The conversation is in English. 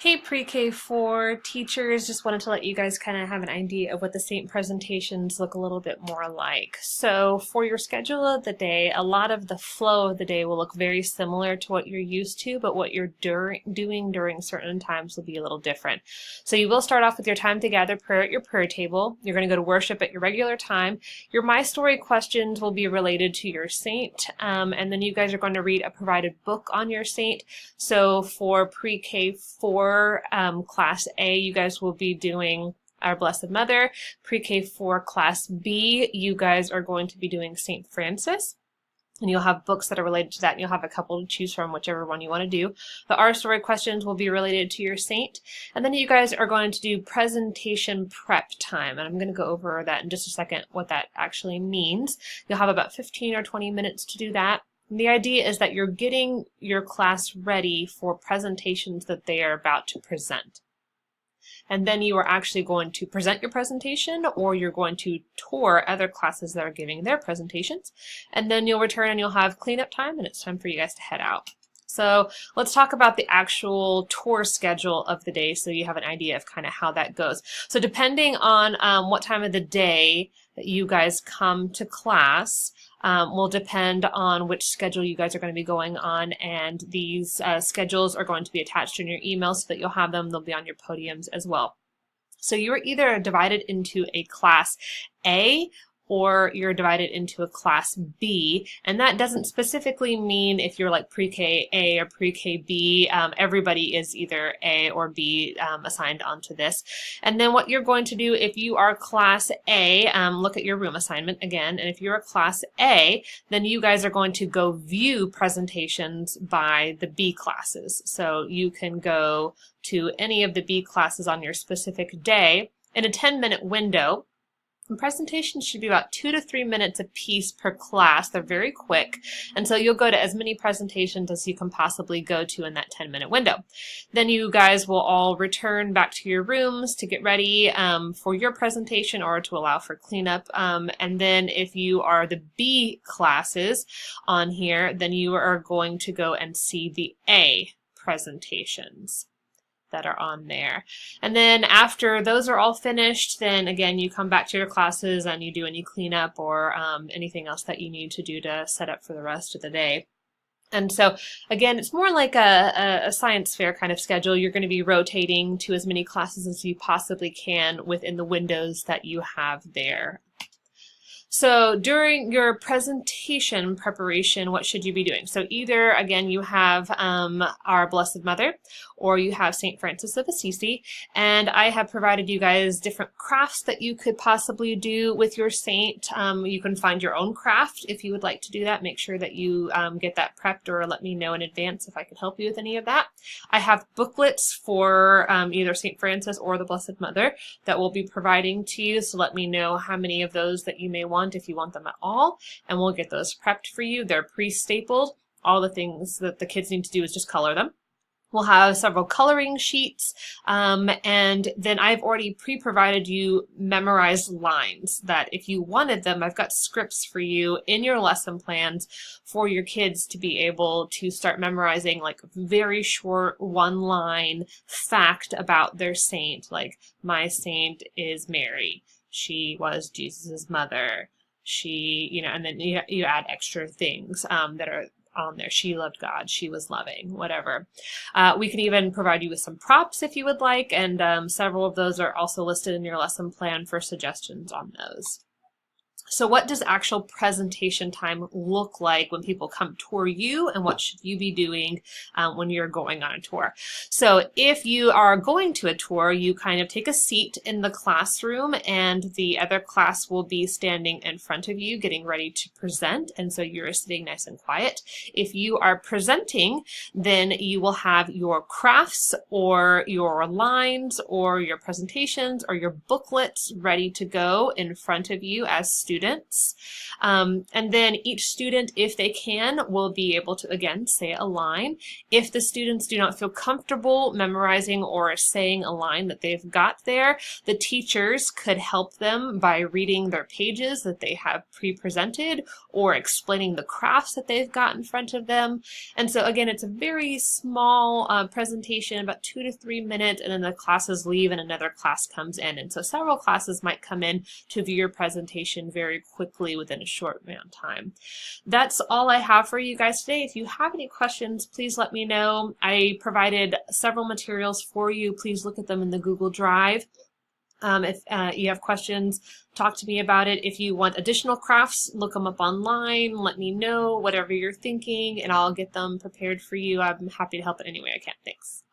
Hey Pre-K4 teachers, just wanted to let you guys kind of have an idea of what the Saint presentations look a little bit more like. So for your schedule of the day, a lot of the flow of the day will look very similar to what you're used to, but what you're doing during certain times will be a little different. So you will start off with your time to gather prayer at your prayer table. You're going to go to worship at your regular time. Your My Story questions will be related to your saint, and then you guys are going to read a provided book on your saint. So for Pre-K4 Class A, you guys will be doing Our Blessed Mother. Pre-K4 Class B, you guys are going to be doing St. Francis. And you'll have books that are related to that, and you'll have a couple to choose from, whichever one you want to do. The Our Story questions will be related to your saint. And then you guys are going to do presentation prep time. And I'm going to go over that in just a second, what that actually means. You'll have about 15 or 20 minutes to do that. And the idea is that you're getting your class ready for presentations that they are about to present. And then you are actually going to present your presentation, or you're going to tour other classes that are giving their presentations. And then you'll return and you'll have cleanup time, and it's time for you guys to head out. So let's talk about the actual tour schedule of the day so you have an idea of kind of how that goes. So depending on what time of the day that you guys come to class, will depend on which schedule you guys are going to be going on, and these schedules are going to be attached in your email so that you'll have them. They'll be on your podiums as well. So you're either divided into a Class A or you're divided into a Class B, and that doesn't specifically mean if you're like Pre-K A or Pre-K B. Everybody is either A or B assigned onto this. And then what you're going to do if you are Class A, look at your room assignment again, and if you're a Class A, then you guys are going to go view presentations by the B classes. So you can go to any of the B classes on your specific day in a 10-minute window. And presentations should be about 2 to 3 minutes a piece per class. They're very quick, and so you'll go to as many presentations as you can possibly go to in that 10-minute window. Then you guys will all return back to your rooms to get ready for your presentation or to allow for cleanup. And then if you are the B classes on here, then you are going to go and see the A presentations that are on there. And then after those are all finished, then again you come back to your classes and you do any cleanup or anything else that you need to do to set up for the rest of the day. And so again, it's more like a science fair kind of schedule. You're going to be rotating to as many classes as you possibly can within the windows that you have there. So during your presentation preparation, what should you be doing? So either, again, you have Our Blessed Mother, or you have St. Francis of Assisi, and I have provided you guys different crafts that you could possibly do with your saint. You can find your own craft if you would like to do that. Make sure that you get that prepped, or let me know in advance if I can help you with any of that. I have booklets for either St. Francis or the Blessed Mother that we'll be providing to you, so let me know how many of those that you may want, if you want them at all, and we'll get those prepped for you. They're pre-stapled. All the things that the kids need to do is just color them. We'll have several coloring sheets, and then I've already pre-provided you memorized lines that if you wanted them, I've got scripts for you in your lesson plans for your kids to be able to start memorizing, like very short one-line fact about their saint, like my saint is Mary. She was Jesus's mother. She, and then you add extra things that are on there. She loved God. She was loving, whatever. We can even provide you with some props if you would like, and several of those are also listed in your lesson plan for suggestions on those. So what does actual presentation time look like when people come tour you, and what should you be doing when you're going on a tour? So if you are going to a tour, you kind of take a seat in the classroom, and the other class will be standing in front of you getting ready to present, and so you're sitting nice and quiet. If you are presenting, then you will have your crafts or your lines or your presentations or your booklets ready to go in front of you as students. students. And then each student, if they can, will be able to, again, say a line. If the students do not feel comfortable memorizing or saying a line that they've got there, the teachers could help them by reading their pages that they have pre-presented or explaining the crafts that they've got in front of them. And so again, it's a very small presentation, about 2 to 3 minutes, and then the classes leave and another class comes in. And so several classes might come in to view your presentation very quickly within a short amount of time. That's all I have for you guys today. If you have any questions, please let me know. I provided several materials for you. Please look at them in the Google Drive. If you have questions, talk to me about it. If you want additional crafts, look them up online. Let me know whatever you're thinking, and I'll get them prepared for you. I'm happy to help in any way I can. Thanks.